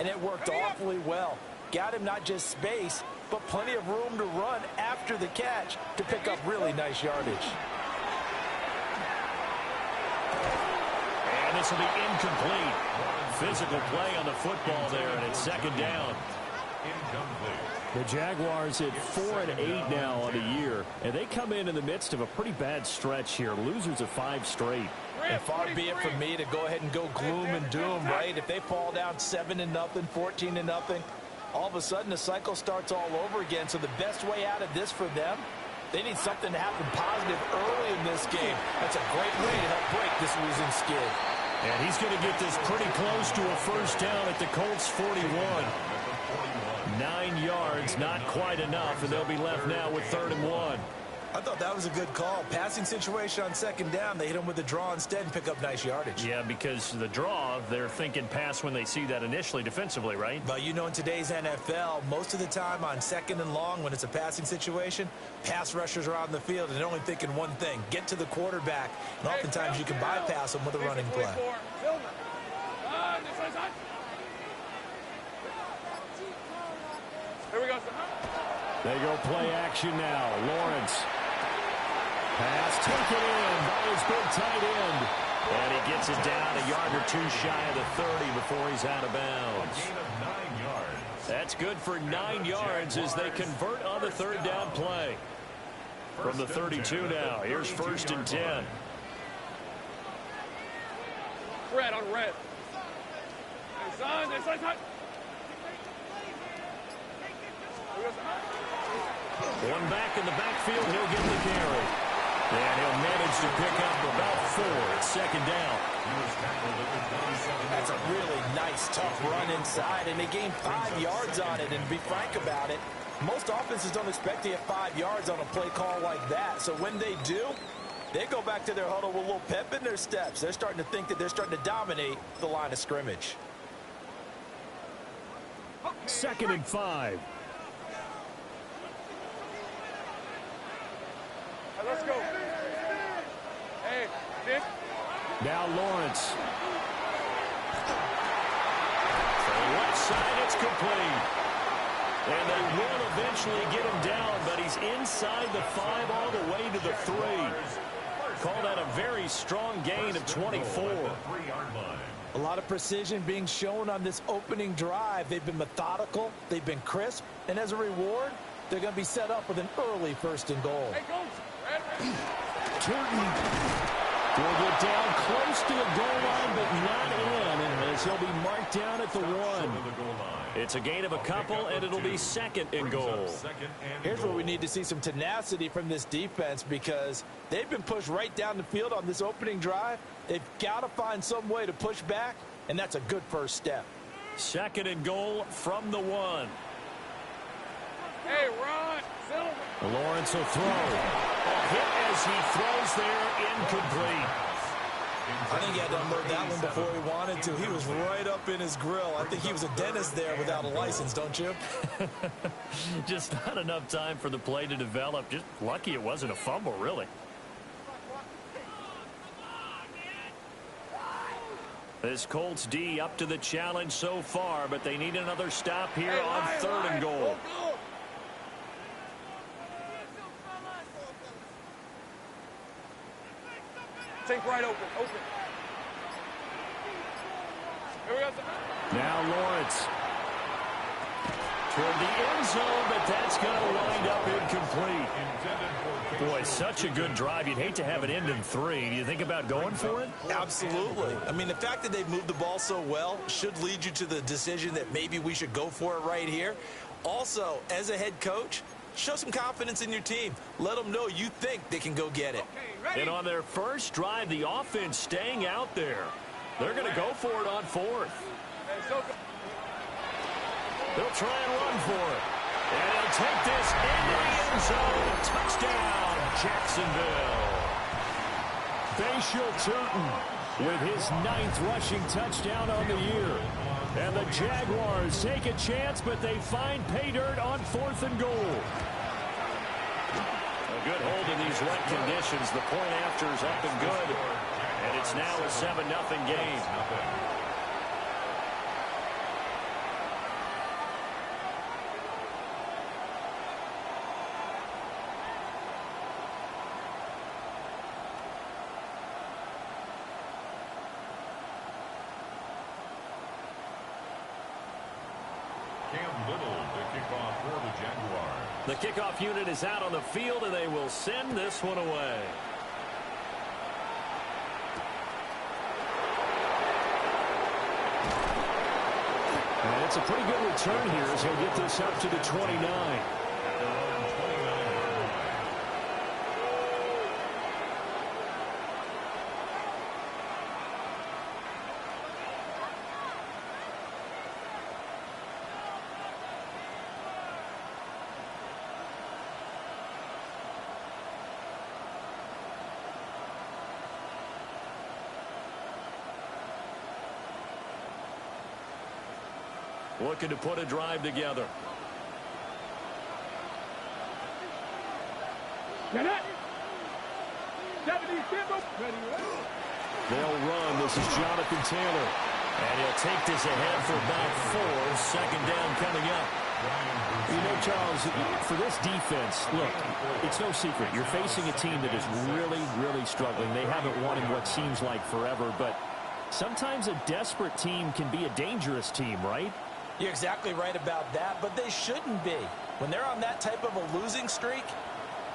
and it worked awfully well. Got him not just space, but plenty of room to run after the catch to pick up really nice yardage. And this will be incomplete. Physical play on the football there, and it's second down. The Jaguars at 4-8 now on the year, and they come in the midst of a pretty bad stretch here. Losers of 5 straight. And far be it from me to go ahead and go gloom and doom, right? If they fall down 7-0, 14-0, all of a sudden the cycle starts all over again. So the best way out of this for them, they need something to happen positive early in this game. That's a great way to help break this losing skid. And he's going to get this pretty close to a first down at the Colts 41. 9 yards, not quite enough, and they'll be left now with 3rd and 1. I thought that was a good call. Passing situation on second down, they hit him with the draw instead and pick up nice yardage. Yeah, because the draw, they're thinking pass when they see that initially defensively, right? But you know, in today's NFL, most of the time on second and long, when it's a passing situation, pass rushers are on the field and they're only thinking one thing, get to the quarterback. And oftentimes you can bypass them with a running play. Here we go. They go play action now. Lawrence. Pass taken in by his big tight end. And he gets it down a yard or 2 shy of the 30 before he's out of bounds. A gain of 9 yards. That's good for 9 yards as they convert on the 3rd down play. From the 32 now, here's 1st and 10. Red on red. Hey, son, son. One back in the backfield, he'll get the carry. And he'll manage to pick up about 4 at 2nd down. That's a really nice, tough run inside, and they gained 5 yards on it. And to be frank about it, most offenses don't expect to get 5 yards on a play call like that. So when they do, they go back to their huddle with a little pep in their steps. They're starting to think that they're starting to dominate the line of scrimmage. 2nd and 5. Let's go. Hey, Nick. Now Lawrence. For the left side, it's complete. And they will eventually get him down, but he's inside the 5 all the way to the 3. Call that a very strong gain of 24. A lot of precision being shown on this opening drive. They've been methodical, they've been crisp, and as a reward, they're going to be set up with an early 1st and goal. Hey, Colts. Turton will get down close to the goal line, but not in, as he'll be marked down at the 1. It's a gain of a couple, and it'll be 2nd and goal. Here's where we need to see some tenacity from this defense, because they've been pushed right down the field on this opening drive. They've got to find some way to push back, and that's a good first step. 2nd and goal from the 1. Hey, Ron. Lawrence will throw. Hit as he throws there, incomplete. I think he had to unload that one before he wanted to. He was right up in his grill. I think he was a dentist there without a license, don't you? Just not enough time for the play to develop. Just lucky it wasn't a fumble, really. This Colts D up to the challenge so far, but they need another stop here on 3rd and goal. Take right open. Here we go. Now Lawrence. Toward the end zone, but that's going to wind up incomplete. Boy, such a good drive. You'd hate to have it end in 3. Do you think about going for it? Absolutely. I mean, the fact that they've moved the ball so well should lead you to the decision that maybe we should go for it right here. Also, as a head coach, show some confidence in your team. Let them know you think they can go get it. And on their first drive, the offense staying out there. They're going to go for it on 4th. They'll try and run for it. And he'll take this into the end zone. Touchdown, Jacksonville. Bashal Turton with his 9th rushing touchdown on the year. And the Jaguars take a chance, but they find pay dirt on 4th and goal. A good hold in these wet conditions. The point after is up and good. And it's now a 7-0 game. The kickoff unit is out on the field, and they will send this one away. And it's a pretty good return here as he'll get this up to the 29. Looking to put a drive together. They'll run. This is Jonathan Taylor. And he'll take this ahead for about 4. Second down coming up. You know, Charles, for this defense, look, it's no secret. You're facing a team that is really, really struggling. They haven't won in what seems like forever, but sometimes a desperate team can be a dangerous team, right? You're exactly right about that, but they shouldn't be. When they're on that type of a losing streak,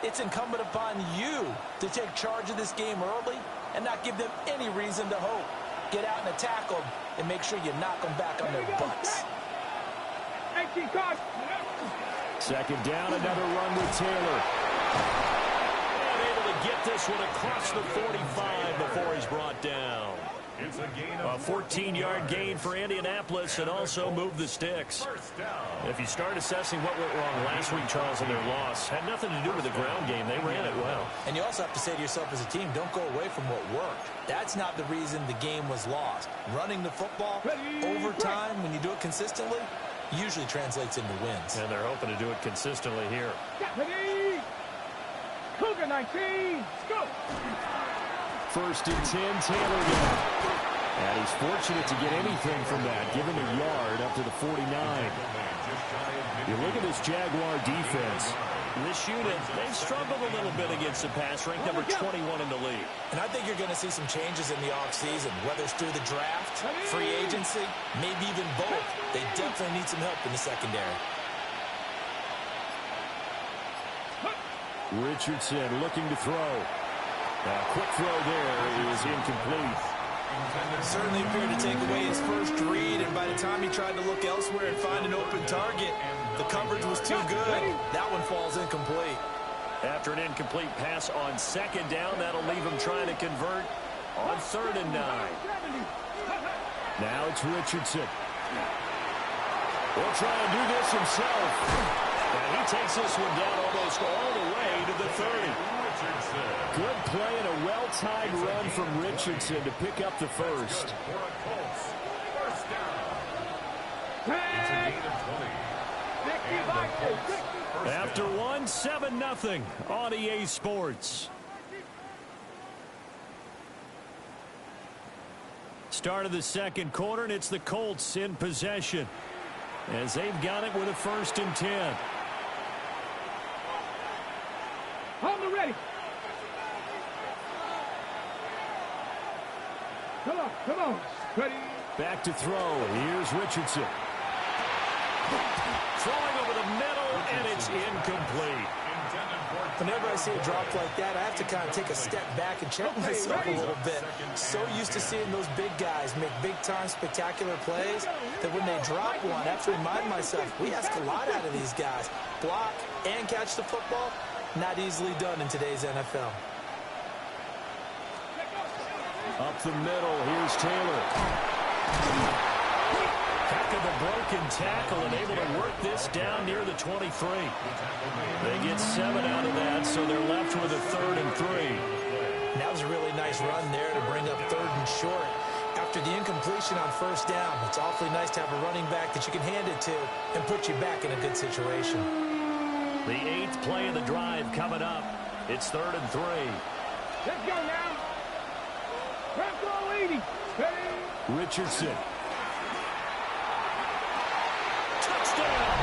it's incumbent upon you to take charge of this game early and not give them any reason to hope. Get out and attack them and make sure you knock them back on their butts. Second down, another run with Taylor. And able to get this one across the 45 before he's brought down. A 14-yard gain for Indianapolis and also move the sticks. If you start assessing what went wrong last week, Charles, in their loss, had nothing to do with the ground game. They ran it well. And you also have to say to yourself as a team, don't go away from what worked. That's not the reason the game was lost. Running the football over time, when you do it consistently, usually translates into wins. And they're hoping to do it consistently here. Cougar 19, let's go. First and 10, Taylor now. And he's fortunate to get anything from that. Give him a yard up to the 49. You look at this Jaguar defense. This unit, they've struggled a little bit against the pass, ranked number 21 in the league. And I think you're going to see some changes in the offseason, whether it's through the draft, free agency, maybe even both. They definitely need some help in the secondary. Richardson looking to throw. A quick throw there is incomplete. Certainly appeared to take away his first read, and by the time he tried to look elsewhere and find an open target, the coverage was too good. That one falls incomplete. After an incomplete pass on second down, that'll leave him trying to convert on 3rd and 9. Now it's Richardson. He'll try and do this himself. And he takes this one down almost all the way to the 30. Good play and a well-timed run from Richardson to pick up the first. After one, 7-0 on EA Sports. Start of the second quarter, and it's the Colts in possession as they've got it with a 1st and 10. Hold ready. Come on. Ready. Back to throw. Here's Richardson. Throwing over the middle, and it's incomplete. Whenever I see a drop like that, I have to kind of take a step back and check myself a little bit. So used to seeing those big guys make big-time spectacular plays that when they drop one, I have to remind myself, we ask a lot out of these guys. Block and catch the football, not easily done in today's NFL. Up the middle, here's Taylor. Heck of a broken tackle and able to work this down near the 23. They get 7 out of that, so they're left with a 3rd and 3. That was a really nice run there to bring up 3rd and short. After the incompletion on 1st down, it's awfully nice to have a running back that you can hand it to and put you back in a good situation. The 8th play of the drive coming up. It's 3rd and 3. Let's go now. Let's go, lady. Richardson. Touchdown!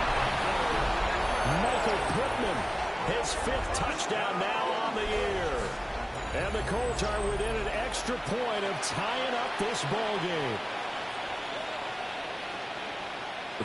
Michael Pittman, his 5th touchdown now on the year. And the Colts are within an extra point of tying up this ball game.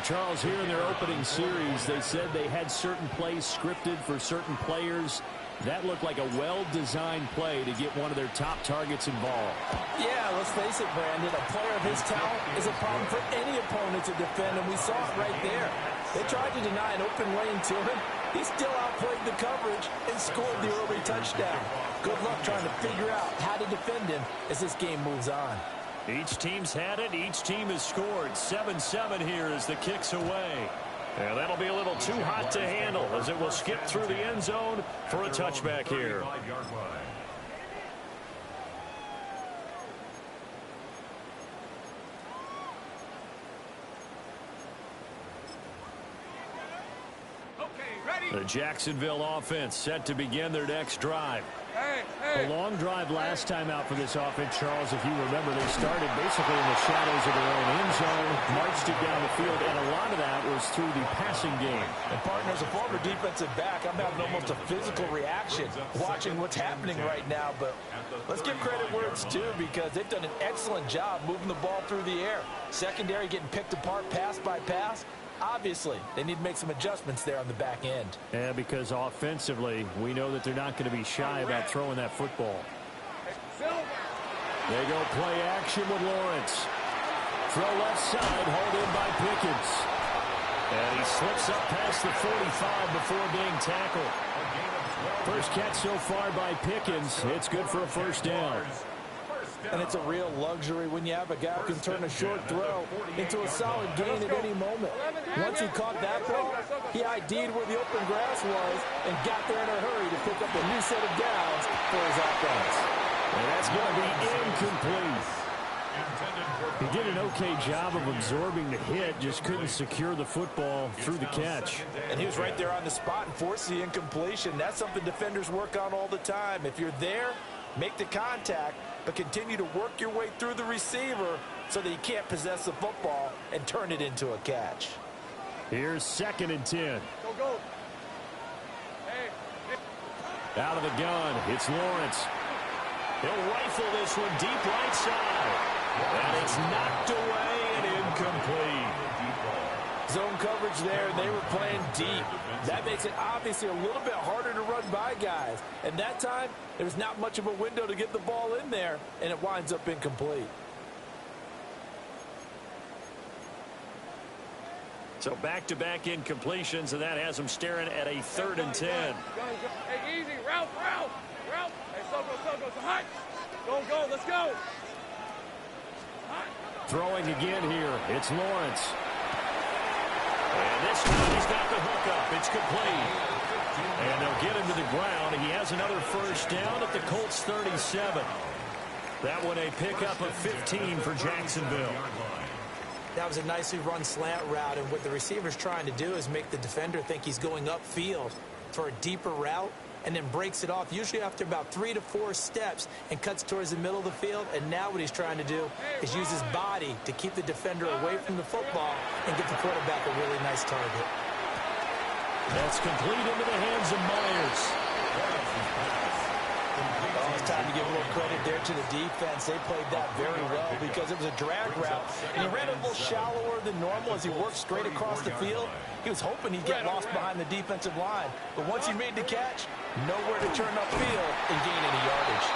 Charles, here in their opening series, they said they had certain plays scripted for certain players. That looked like a well-designed play to get one of their top targets involved. Yeah, let's face it, Brandon. A player of his talent is a problem for any opponent to defend, and we saw it right there. They tried to deny an open lane to him. He still outplayed the coverage and scored the early touchdown. Good luck trying to figure out how to defend him as this game moves on. Each team's had it. Each team has scored. 7-7 here as the kick's away. And that'll be a little too hot to handle as it will skip through the end zone for a touchback here. The Jacksonville offense set to begin their next drive. A long drive last time out for this offense, Charles. If you remember, they started basically in the shadows of their own end zone, marched it down the field, and a lot of that was through the passing game. And partner, as a former defensive back, I'm having almost a physical reaction watching what's happening right now. But let's give credit where it's due, because they've done an excellent job moving the ball through the air. Secondary getting picked apart pass by pass. Obviously, they need to make some adjustments there on the back end. Yeah, because offensively, we know that they're not going to be shy about throwing that football. They go play action with Lawrence. Throw left side, hauled in by Pickens. And he slips up past the 45 before being tackled. First catch so far by Pickens. It's good for a first down. And it's a real luxury when you have a guy who can turn a short throw into a solid gain at any moment. Once he caught that ball, he ID'd where the open grass was and got there in a hurry to pick up a new set of downs for his offense. And that's going to be incomplete. He did an okay job of absorbing the hit, just couldn't secure the football through the catch. And he was right there on the spot and forced the incompletion. That's something defenders work on all the time. If you're there, make the contact, but continue to work your way through the receiver so that you can't possess the football and turn it into a catch. Here's 2nd and 10. Go. Out of the gun, it's Lawrence. He'll rifle this one deep right side. And it's knocked away and incomplete. Zone coverage there, and they were playing deep. That makes it obviously a little bit harder to run by guys. And that time, there was not much of a window to get the ball in there, and it winds up incomplete. So back-to-back incompletions, and that has them staring at a 3rd and 10. Hey, easy. Route. Hey, so hot. Go, let's go. Throwing again here, it's Lawrence. And this time he's got the hook up. It's complete. And they'll get him to the ground. He has another first down at the Colts 37. That one a pickup of 15 for Jacksonville. That was a nicely run slant route, and what the receiver's trying to do is make the defender think he's going upfield for a deeper route, and then breaks it off, usually after about 3 to 4 steps, and cuts towards the middle of the field. And now what he's trying to do is use his body to keep the defender away from the football and get the quarterback a really nice target. That's complete into the hands of Myers. Oh, it's time to give a little credit there to the defense. They played that very well because it was a drag route, and he ran a little shallower than normal as he worked straight across the field. He was hoping he'd get lost behind the defensive line, but once he made the catch, nowhere to turn upfield and gain any yardage.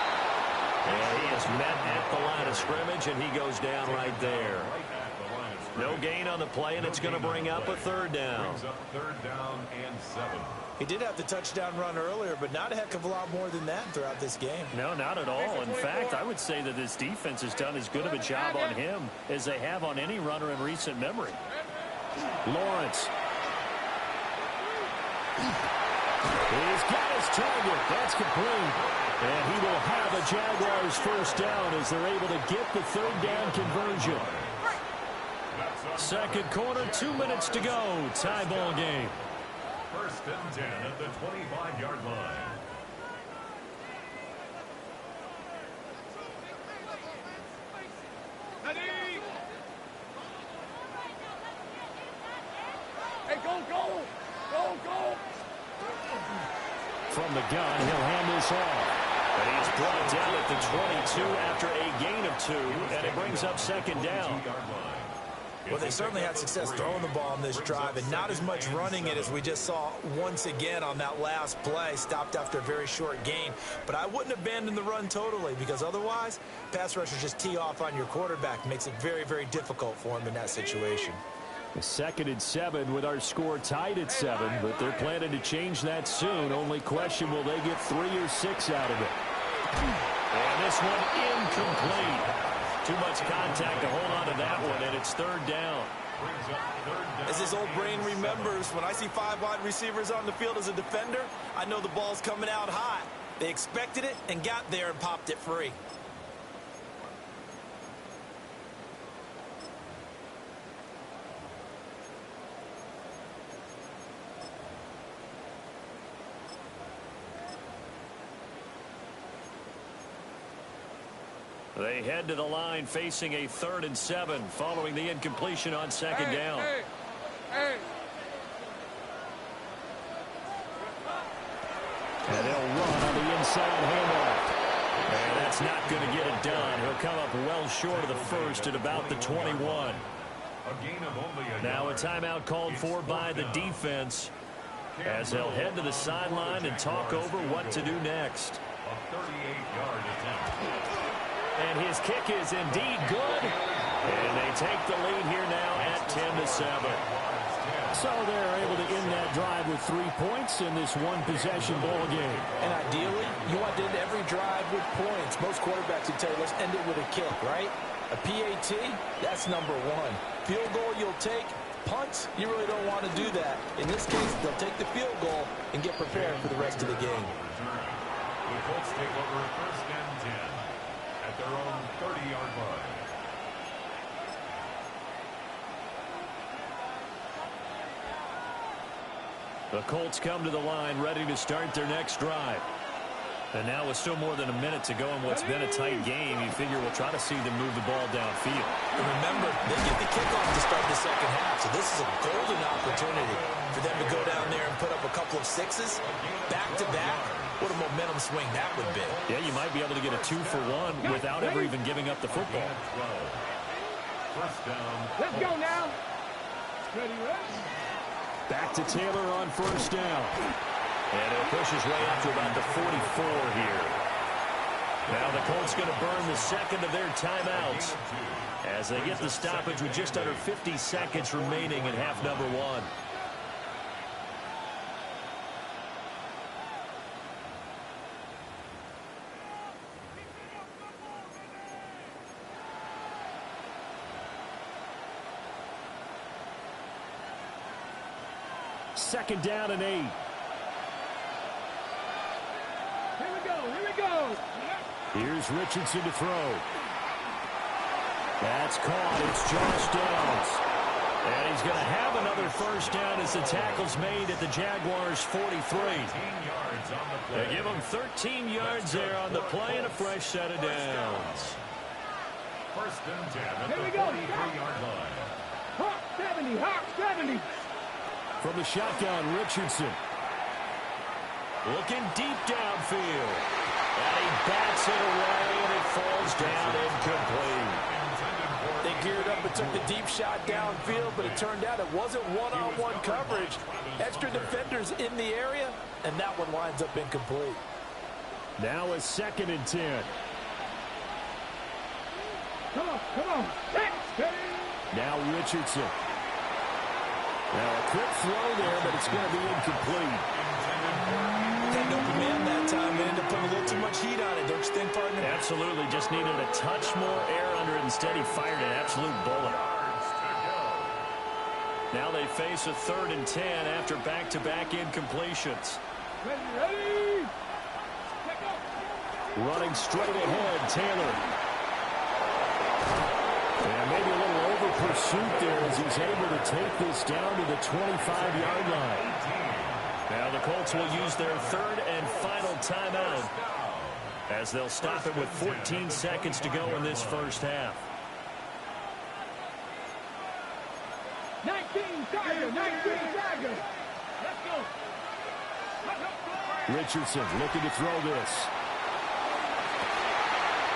And he is met at the line of scrimmage, and he goes down right there. No gain on the play, and it's going to bring up a 3rd down. 3rd down and 7. He did have the touchdown run earlier, but not a heck of a lot more than that throughout this game. No, not at all. In fact, I would say that this defense has done as good of a job on him as they have on any runner in recent memory. Lawrence. He's got his target. That's complete. And he will have a Jaguars first down as they're able to get the 3rd down conversion. 2nd quarter, 2 minutes to go. Tie ball game. 1st and 10 at the 25-yard line. Hey, go. From the gun, he'll hand this off. And he's brought down at the 22 after a gain of 2, and it brings up 2nd down. Well, they certainly had success throwing the ball on this drive, and not as much running it as we just saw once again on that last play. Stopped after a very short gain. But I wouldn't abandon the run totally, because otherwise, pass rushers just tee off on your quarterback. Makes it very, very difficult for him in that situation. 2nd and 7 with our score tied at 7, but they're planning to change that soon. Only question, will they get 3 or 6 out of it? And this one incomplete. Too much contact to hold on to that one, and it's 3rd down. As his old brain remembers, when I see 5 wide receivers on the field as a defender, I know the ball's coming out hot. They expected it and got there and popped it free. They head to the line facing a 3rd and 7 following the incompletion on 2nd down. And they'll run on the inside handoff. And that's not going to get it done. He'll come up well short of the first at about the 21. Now a timeout called for by the defense as they'll head to the sideline and talk over what to do next. A 38-yard attempt. And his kick is indeed good. And they take the lead here now at 10-7. So they're able to end that drive with 3 points in this one-possession ball game. And ideally, you want to end every drive with points. Most quarterbacks would tell you, let's end it with a kick, right? A PAT, that's number 1. Field goal you'll take. Punts, you really don't want to do that. In this case, they'll take the field goal and get prepared for the rest of the game. The Colts take over 1st and 10 at their own 30-yard line. The Colts come to the line ready to start their next drive. And now with still more than a minute to go in what's been a tight game, you figure we'll try to see them move the ball downfield. And remember, they get the kickoff to start the second half, so this is a golden opportunity for them to go down there and put up a couple of sixes back-to-back. What a momentum swing that would be. Yeah, you might be able to get a 2-for-1 without ever even giving up the football. First down. Let's go now. Ready, ready. Back to Taylor on 1st down. And he'll push his way up to about the 44 here. Now the Colts going to burn the second of their timeouts as they get the stoppage with just under 50 seconds remaining in half number 1. Second down and 8. Here we go. Here we go. Here's Richardson to throw. That's caught. It's Josh Downs. And he's going to have another first down as the tackle's made at the Jaguars' 43. They give him 13 yards there on the play and a fresh set of downs. First and 10 at Here we the go. 43-yard line. Hawk 70. Hawk 70. From the shotgun, Richardson. Looking deep downfield. And he bats it away, and it falls down incomplete. They geared up and took the deep shot downfield, but it turned out it wasn't one-on-one coverage. Extra defenders in the area, and that one winds up incomplete. Now a 2nd and 10. Come on, come on. Now Richardson. Now a quick throw there, but it's going to be incomplete. Had no command that time. They ended up putting a little too much heat on it, don't you think, partner? Absolutely. Just needed a touch more air under it. Instead, he fired an absolute bullet. Now they face a 3rd and 10 after back-to-back incompletions. Ready, ready. Running straight ahead, Taylor. And maybe a little over pursuit there as he's able to take this down to the 25-yard line. Now the Colts will use their 3rd and final timeout as they'll stop it with 14 seconds to go in this first half. 19 Tiger, 19 Tiger. Let's go. Richardson looking to throw this.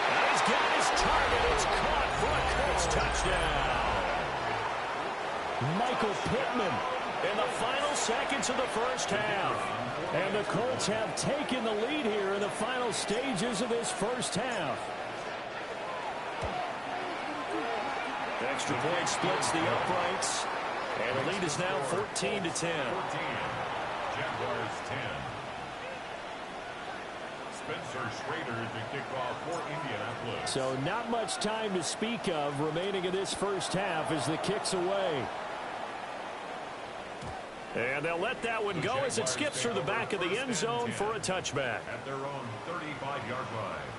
And he's got his target. It's caught for a Colts touchdown. Michael Pittman in the final seconds of the first half. And the Colts have taken the lead here in the final stages of this first half. Extra point splits the uprights. And the lead is now 14-10. 14. Jaguars 10. Spencer Schrader to kick off for Indianapolis. So not much time to speak of remaining in this first half as the kick's away. And they'll let that one go as it skips through the back of the end zone for a touchback. At their own 35-yard line.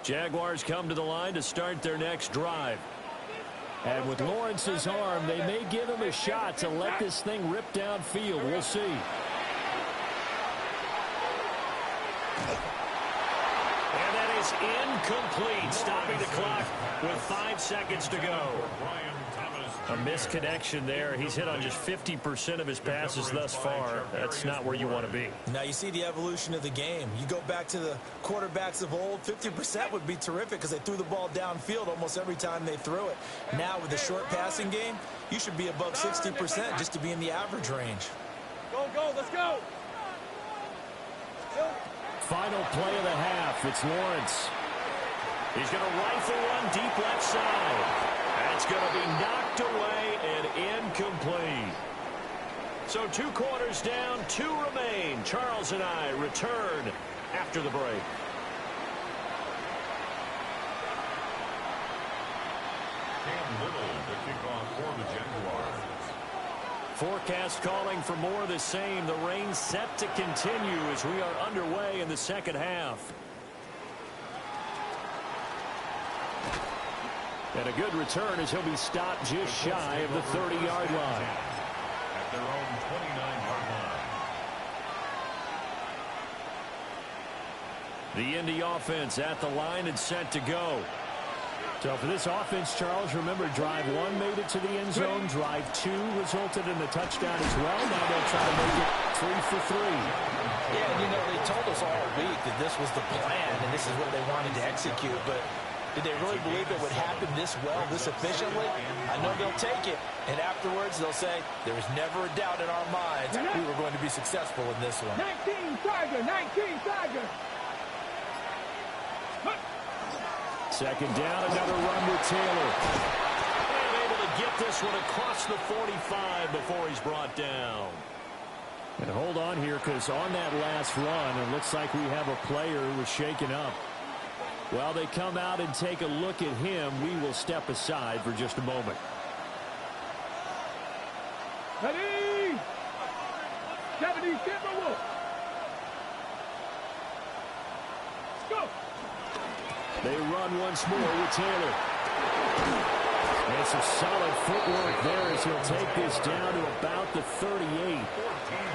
Jaguars come to the line to start their next drive. And with Lawrence's arm, they may give him a shot to let this thing rip downfield. We'll see. And that is incomplete, stopping the clock with 5 seconds to go. A misconnection there. He's hit on just 50% of his passes thus far. That's not where you want to be. Now you see the evolution of the game. You go back to the quarterbacks of old, 50% would be terrific because they threw the ball downfield almost every time they threw it. Now with the short passing game, you should be above 60% just to be in the average range. Go, let's go. Final play of the half. It's Lawrence. He's going to rifle one deep left side. That's going to be knocked away and incomplete. So 2 quarters down, 2 remain. Charles and I return after the break. Cam Little to kick off for the Jaguars. Forecast calling for more of the same. The rain set to continue as we are underway in the second half. And a good return as he'll be stopped just shy of the 30-yard line. At their own 29-yard line. The Indy offense at the line and set to go. So for this offense, Charles, remember drive 1 made it to the end zone. Drive 2 resulted in a touchdown as well. Now they'll try to make it 3 for 3. Yeah, you know, they told us all week that this was the plan and this is what they wanted to execute, but did they really believe it would happen this well, this efficiently? I know they'll take it, and afterwards they'll say, there was never a doubt in our minds we were going to be successful in this one. 19 Tiger, 19 Tiger. Second down, another run with Taylor. And able to get this one across the 45 before he's brought down. And hold on here, because on that last run, it looks like we have a player who was shaken up. While they come out and take a look at him, we will step aside for just a moment. Ready? 70 Timberwolves. Go. They run once more with Taylor. And some solid footwork there as he'll take this down to about the 38.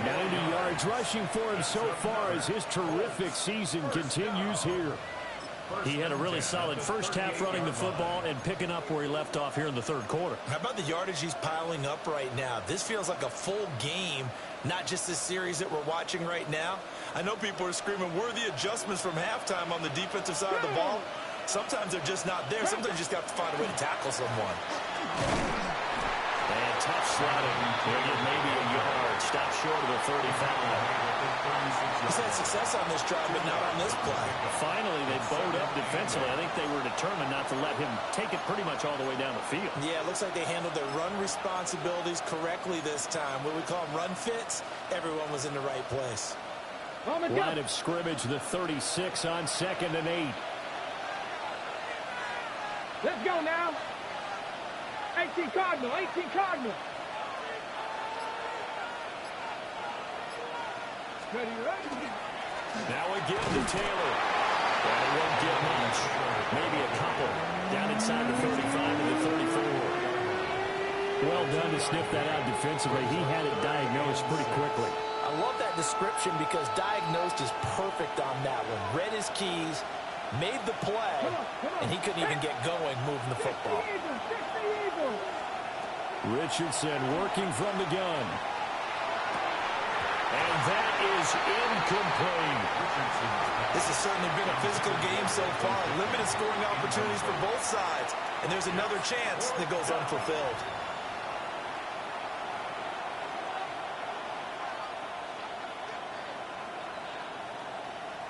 90 yards rushing for him so far as his terrific season continues here. He had a really solid first half running the football and picking up where he left off here in the third quarter. How about the yardage he's piling up right now? This feels like a full game, not just this series that we're watching right now. I know people are screaming, worthy adjustments from halftime on the defensive side of the ball. Sometimes they're just not there. Sometimes you just got to find a way to tackle someone. And tough slotting. Maybe a yard. Stop short of the 35. He's had success on this drive, but not on this play. Finally, they bowed up defensively. I think they were determined not to let him take it pretty much all the way down the field. Yeah, it looks like they handled their run responsibilities correctly this time. What we call them run fits, everyone was in the right place. Line of scrimmage, the 36 on 2nd and 8. Let's go now. 18 Cardinal, 18 Cardinal. Ready, ready. Now again to Taylor. And he won't get much. Maybe a couple. Down inside the 35 to the 34. Well done to sniff that out defensively. He had it diagnosed pretty quickly. I love that description because diagnosed is perfect on that one. Read his keys, made the play, and he couldn't even get going moving the football. Richardson working from the gun. And that is incomplete. This has certainly been a physical game so far. Limited scoring opportunities for both sides. And there's another chance that goes unfulfilled.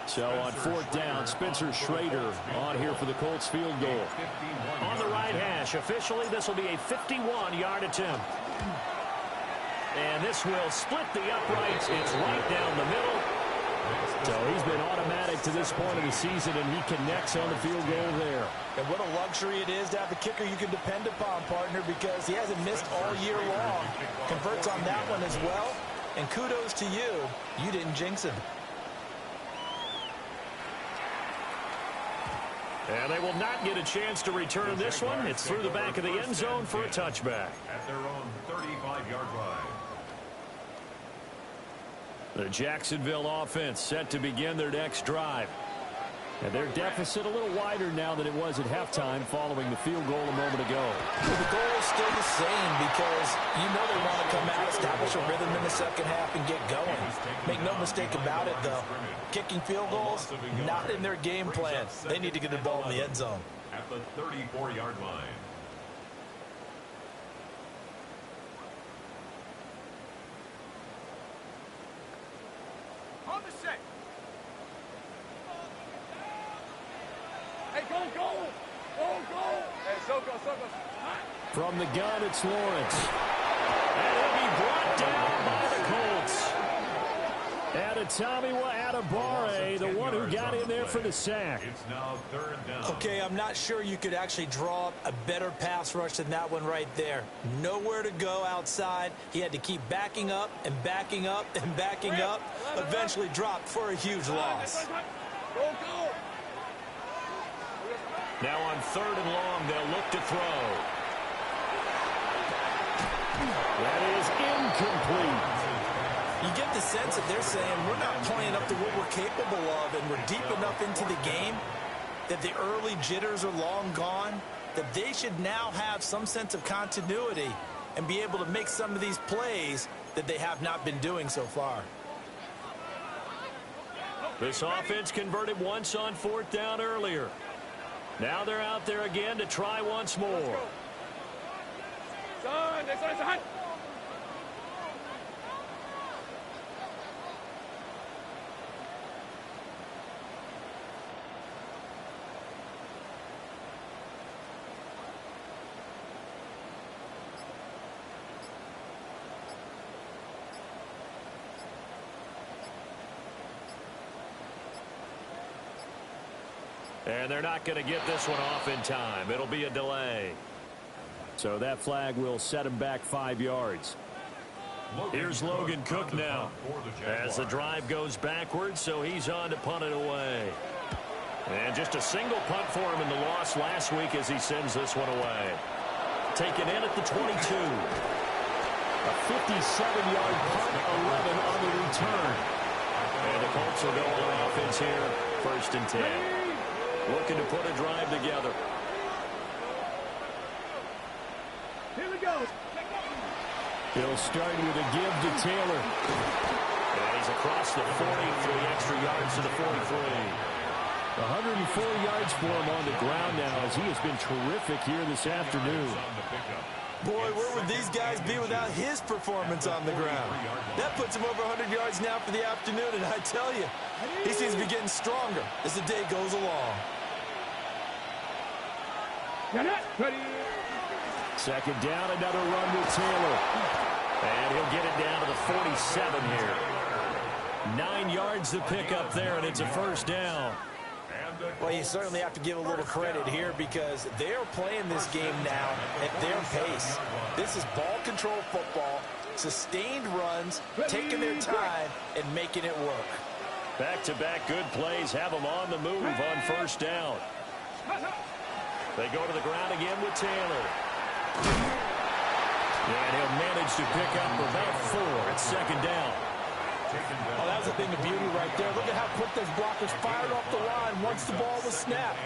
So on fourth down, Spencer Schrader on here for the Colts field goal. On the right hash, officially this will be a 51-yard attempt. And this will split the uprights. It's right down the middle. So he's been automatic to this point of the season, and he connects on the field goal there. And what a luxury it is to have a kicker you can depend upon, partner, because he hasn't missed all year long. Converts on that one as well. And kudos to you. You didn't jinx him. And they will not get a chance to return this one. It's through the back of the end zone for a touchback. At their own 35-yard line. The Jacksonville offense set to begin their next drive. And their deficit a little wider now than it was at halftime following the field goal a moment ago. Well, the goal is still the same because you know they want to come out, establish a rhythm in the second half, and get going. Make no mistake about it, though. Kicking field goals, not in their game plan. They need to get the ball in the end zone. At the 34-yard line. On the set. Hey, go, go. Go, go. Hey, so go. From the gun, it's Lawrence. And he'll be brought down by the Colts. Adetomiwa Adebawore, the one who got in there for the sack. It's now third down. Okay, I'm not sure you could actually draw up a better pass rush than that one right there. Nowhere to go outside. He had to keep backing up and backing up and backing up. Eventually dropped for a huge loss. Go, go. Now on third and long, they'll look to throw. That is incomplete. You get the sense that they're saying we're not playing up to what we're capable of, and we're deep enough into the game that the early jitters are long gone, that they should now have some sense of continuity and be able to make some of these plays that they have not been doing so far. This offense converted once on fourth down earlier. Now they're out there again to try once more. Son, next one. And they're not going to get this one off in time. It'll be a delay. So that flag will set him back 5 yards. Here's Logan Cook now as the drive goes backwards, so he's on to punt it away. And just a single punt for him in the loss last week as he sends this one away. Taken in at the 22. A 57-yard punt, 11 on the return. And the Colts will go on offense here, 1st and 10. Looking to put a drive together. Here we go. He'll start with a give to Taylor. And he's across the 40 for the extra yards to the 43. 104 yards for him on the ground now as he has been terrific here this afternoon. Boy, where would these guys be without his performance on the ground? That puts him over 100 yards now for the afternoon, and I tell you, he seems to be getting stronger as the day goes along. Ready. Second down, another run with Taylor. And he'll get it down to the 47 here. 9 yards to pick up there, and it's a first down. Well, you certainly have to give a little credit here because they're playing this game now at their pace. This is ball control football, sustained runs, taking their time, and making it work. Back-to-back good plays have them on the move on first down. They go to the ground again with Taylor. And he'll manage to pick up about 4 at second down. Oh, that was a thing of beauty right there. Look at how quick those blockers fired off the line once the ball was snapped.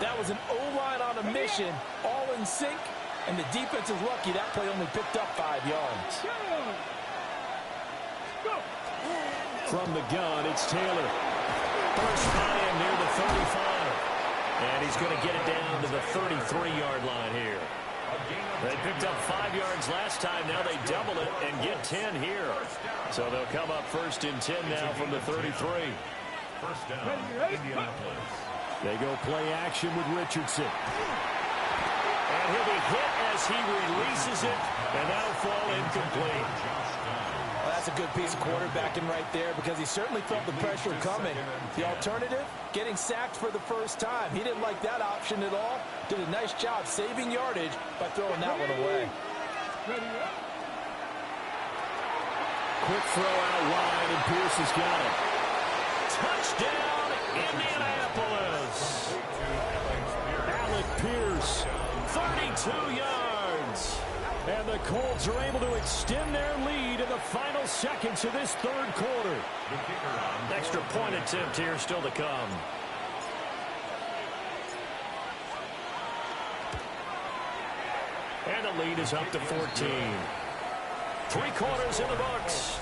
That was an O-line on a mission, all in sync, and the defense is lucky that play only picked up 5 yards. From the gun, it's Taylor. First time near the 35. And he's going to get it down to the 33-yard line here. They picked up 5 yards last time. Now they double it and get 10 here. So they'll come up first and 10 now from the 33. First down, Indianapolis. They go play action with Richardson. And he'll be hit as he releases it, and that'll fall incomplete. Well, that's a good piece of quarterbacking right there because he certainly felt the pressure coming. The alternative, getting sacked for the first time. He didn't like that option at all. Did a nice job saving yardage by throwing that one away. Quick throw out wide, and Pierce has got it. Touchdown, Indianapolis. Alec Pierce, 32 yards. And the Colts are able to extend their lead in the final seconds of this third quarter. Extra point attempt here still to come. And the lead is up to 14. 3 quarters in the books.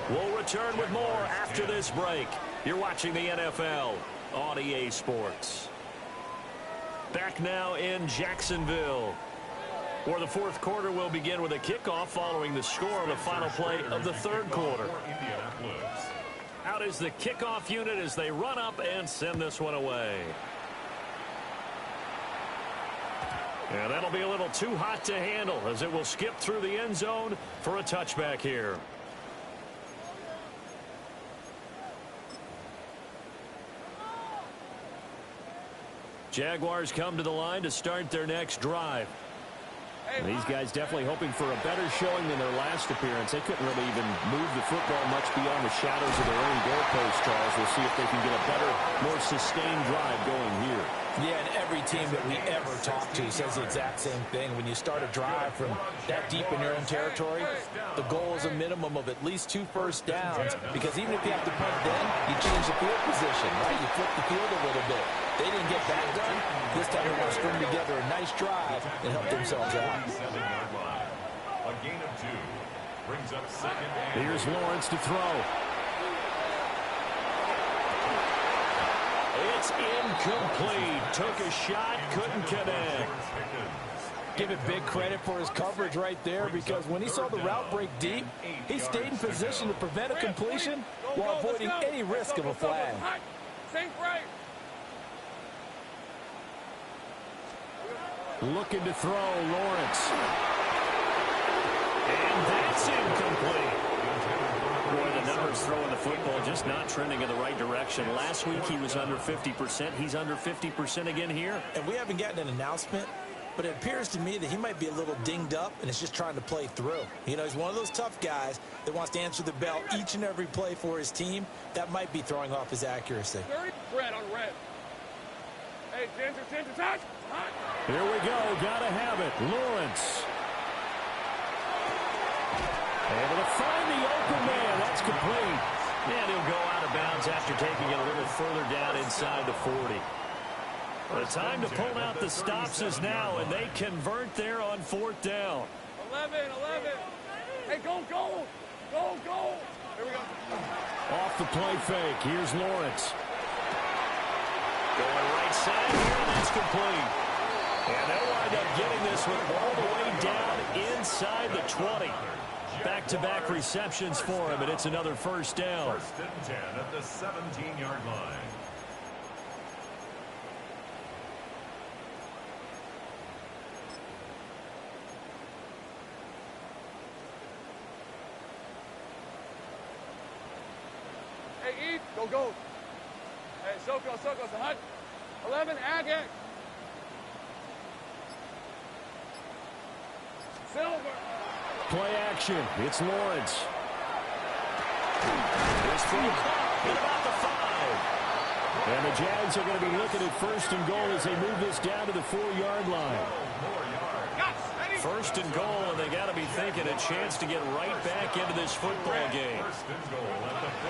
We'll return with more after this break. You're watching the NFL on EA Sports. Back now in Jacksonville, where the fourth quarter will begin with a kickoff following the score on the final play of the third quarter. Out is the kickoff unit as they run up and send this one away. And that'll be a little too hot to handle as it will skip through the end zone for a touchback here. Jaguars come to the line to start their next drive. And these guys definitely hoping for a better showing than their last appearance. They couldn't really even move the football much beyond the shadows of their own goalpost, Charles. We'll see if they can get a better, more sustained drive going here. Yeah, and every team that we ever talk to says the exact same thing. When you start a drive from that deep in your own territory, the goal is a minimum of at least 2 first downs, because even if you have to punt then, you change the field position, right? You flip the field a little bit. They didn't get that done. This time they're going to string together a nice drive and help themselves out. A gain of 2 brings up second. Here's Lawrence to throw. It's incomplete. Took a shot, couldn't connect. Give it big credit for his coverage right there, because when he saw the route break deep, he stayed in position to prevent a completion while avoiding any risk of a flag. Same frame. Looking to throw, Lawrence. And that's incomplete. Boy, the numbers throwing the football just not trending in the right direction. Last week he was under 50%. He's under 50% again here. And we haven't gotten an announcement, but it appears to me that he might be a little dinged up and is just trying to play through. You know, he's one of those tough guys that wants to answer the bell each and every play for his team. That might be throwing off his accuracy. 30 red on red. Hey, Ginger, touch. Here we go. Gotta have it. Lawrence. Able to find the open man. That's complete. And he'll go out of bounds after taking it a little further down inside the 40. The time to pull out the stops is now, and they convert there on 4th down. 11. Hey, go. Here we go. Off the play fake. Here's Lawrence. Going right side here, and that's complete. And they'll wind up getting this one all the way down inside the 20. Back-to-back receptions for him, and it's another first down. 1st and 10 at the 17-yard line. Hey, Eve, go. Hey, Soko, Sahut. 11, Agate. Silver. Play action. It's Lawrence. This throw at about the 5. And the Jags are going to be looking at 1st and goal as they move this down to the 4-yard line. First and goal, and they got to be thinking a chance to get right back into this football game.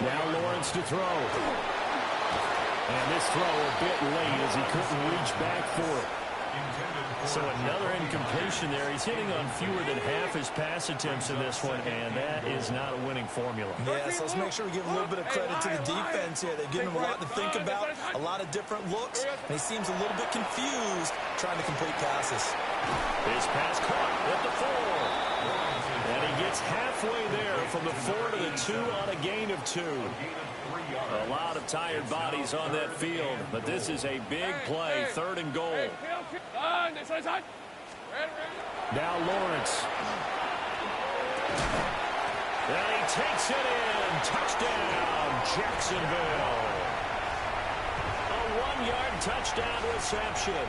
Now Lawrence to throw. And this throw a bit late as he couldn't reach back for it. So another incompletion there. He's hitting on fewer than half his pass attempts in this one, and that is not a winning formula. Yeah, so let's make sure we give a little bit of credit to the defense here. They've given him a lot to think about, a lot of different looks, and he seems a little bit confused trying to complete passes. His pass caught at the 4. And he gets halfway there from the 4 to the 2 on a gain of 2. A lot of tired bodies on that field, but this is a big play, 3rd and goal. Now Lawrence. And he takes it in. Touchdown, Jacksonville. A 1-yard touchdown reception.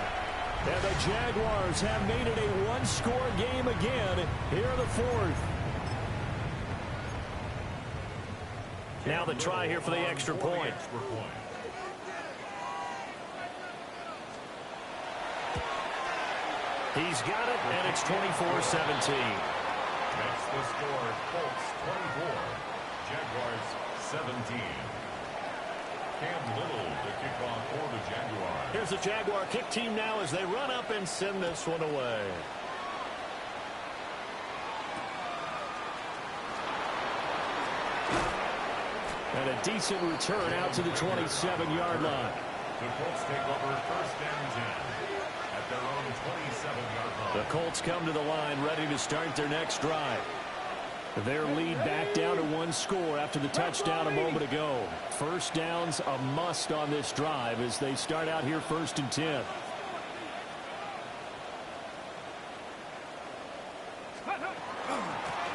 And the Jaguars have made it a one-score game again here in the 4th. Now the try here for the extra point. He's got it, and it's 24-17. That's the score. Colts 24, Jaguars 17. Cam Little to kick off for the Jaguars. Here's the Jaguar kick team now as they run up and send this one away. And a decent return out to the 27-yard line. The Colts take over 1st and 10 at their own 27-yard line. The Colts come to the line ready to start their next drive. Their lead back down to 1 score after the touchdown a moment ago. First down's a must on this drive as they start out here 1st and 10.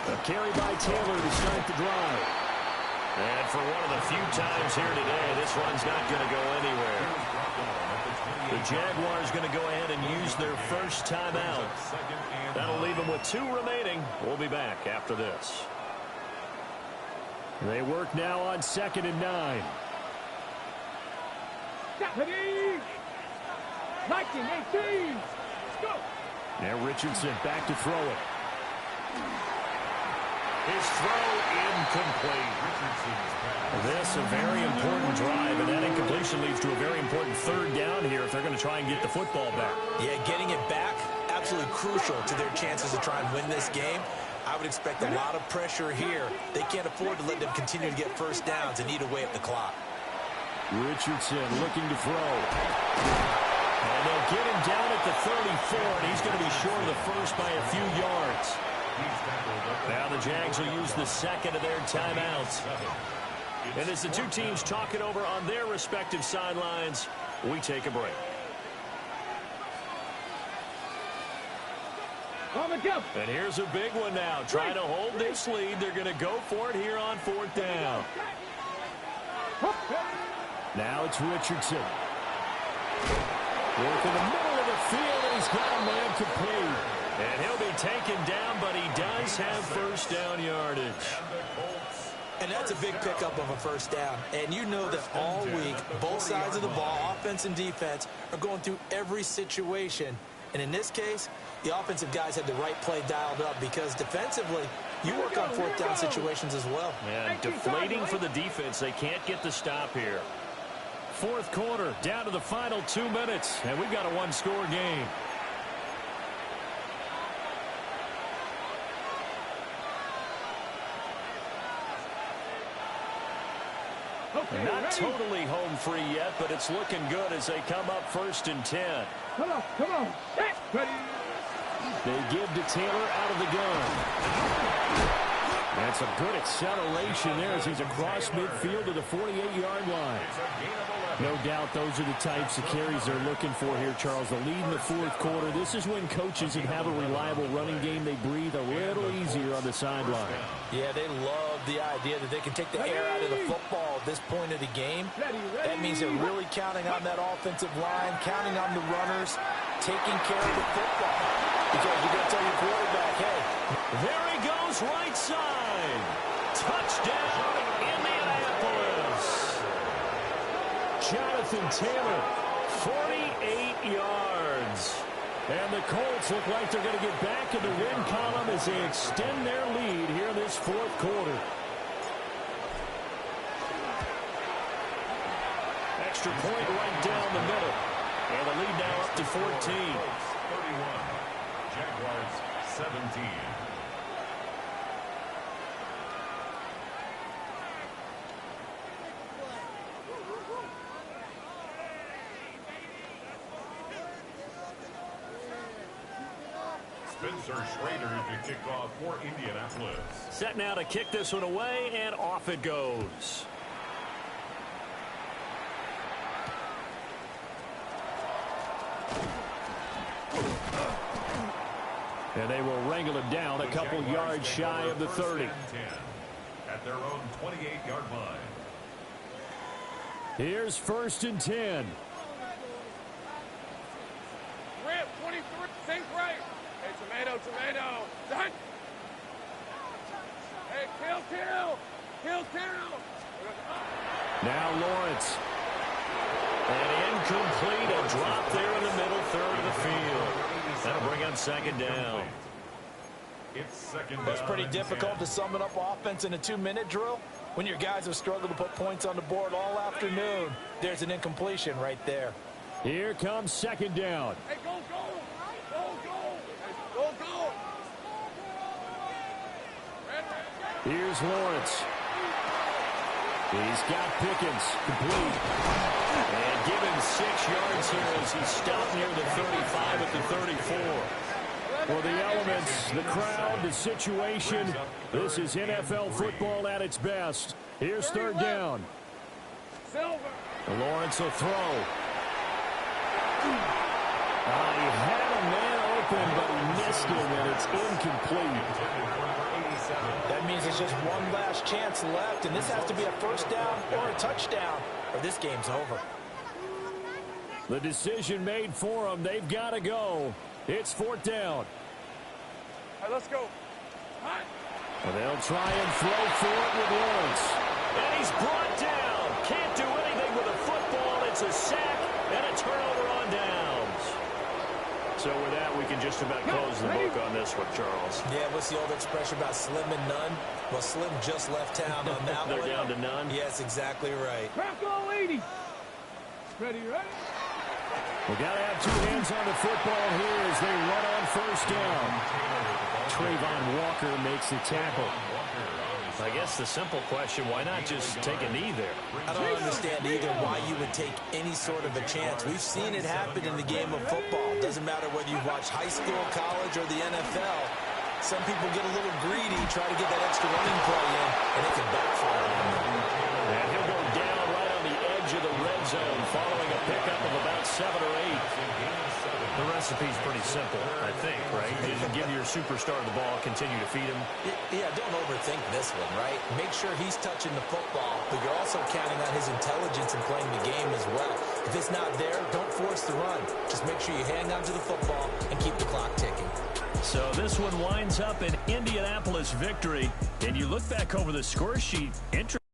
A carry by Taylor to start the drive. And for one of the few times here today, this one's not going to go anywhere. The Jaguars going to go ahead and use their first timeout. That'll leave them with 2 remaining. We'll be back after this. They work now on 2nd and 9. 19-18. Go. Now Richardson back to throw it. His throw incomplete. This a very important drive, and that incompletion leads to a very important 3rd down here if they're going to try and get the football back. Yeah, getting it back, absolutely crucial to their chances to try and win this game. I would expect a lot of pressure here. They can't afford to let them continue to get first downs and eat away at the clock. Richardson looking to throw. And they'll get him down at the 34, and he's going to be short of the first by a few yards. Now the Jags will use the 2nd of their timeouts. And as the 2 teams talk it over on their respective sidelines, we take a break. And here's a big one now. Trying to hold this lead. They're going to go for it here on 4th down. Now it's Richardson. Work in the middle of the field, and he's got a man complete. And he'll be taken down, but he does have first down yardage. And that's a big pickup of a first down. And you know that all week, both sides of the ball, offense and defense, are going through every situation. And in this case, the offensive guys had the right play dialed up because defensively, you work on 4th down situations as well. And deflating for the defense. They can't get the stop here. 4th quarter, down to the final 2 minutes, and we've got a 1-score game. Not totally home free yet, but it's looking good as they come up 1st and 10. Come on. Ready. They give to Taylor out of the gun. That's a good acceleration there as he's across midfield to the 48-yard line. No doubt those are the types of carries they're looking for here, Charles. The lead in the 4th quarter. This is when coaches that have a reliable running game, they breathe a little easier on the sideline. Yeah, they love the idea that they can take the air out of the football at this point of the game. That means they're really counting on that offensive line, counting on the runners, taking care of the football. Because you're going to tell your quarterback, hey. There he goes, right side. Touchdown, Indianapolis. Jonathan Taylor, 48 yards. And the Colts look like they're going to get back in the win column as they extend their lead here in this fourth quarter. Extra point right down the middle. And the lead now up to 14. 31. Jaguars 17. Spencer Schrader to kick off for Indianapolis. Set now to kick this one away, and off it goes. And they will wrangle it down a couple yards shy of the 30. At their own 28-yard line. Here's 1st and 10. Rip, 23, sink right. Hey, tomato. Done. Hey, kill. Now Lawrence. And incomplete, a drop there in the middle third of the field. That'll bring up 2nd down. It's 2nd down. That's pretty difficult to sum it up offense in a 2-minute drill. When your guys have struggled to put points on the board all afternoon, there's an incompletion right there. Here comes 2nd down. Hey, go. Here's Lawrence. He's got Pickens complete. And give him 6 yards here as he stopped near the 35 at the 34. For the elements, the crowd, the situation, this is NFL football at its best. Here's 3rd down. Lawrence will throw. He had a man open, but he missed him, and it's incomplete. That means it's just one last chance left, and this has to be a 1st down or a touchdown, or this game's over. The decision made for them. They've got to go. It's 4th down. Hey, let's go. And they'll try and throw for it with Lawrence. And he's brought down. Can't do anything with a football. It's a sack and a turnover on downs. So with that, we can just about close the book on this one, Charles. Yeah, what's the old expression about slim and none? Well, Slim just left town on that one. They're down to none? Yes, exactly right. Crackle 80. Ready? We got to have 2 hands on the football here as they run on 1st down. Trayvon Walker makes the tackle. I guess the simple question, why not just take a knee there? I don't understand either why you would take any sort of a chance. We've seen it happen in the game of football. Doesn't matter whether you've watched high school, college, or the NFL. Some people get a little greedy, try to get that extra running play in, and it can backfire on them. And he'll go down right on the edge of the red zone following a pickup of about 7 or 8. The recipe's pretty simple, I think, right? You just give your superstar the ball, continue to feed him. Yeah, don't overthink this one, right? Make sure he's touching the football, but you're also counting on his intelligence in playing the game as well. If it's not there, don't force the run. Just make sure you hang on to the football and keep the clock ticking. So this one winds up an Indianapolis victory, and you look back over the score sheet, interesting.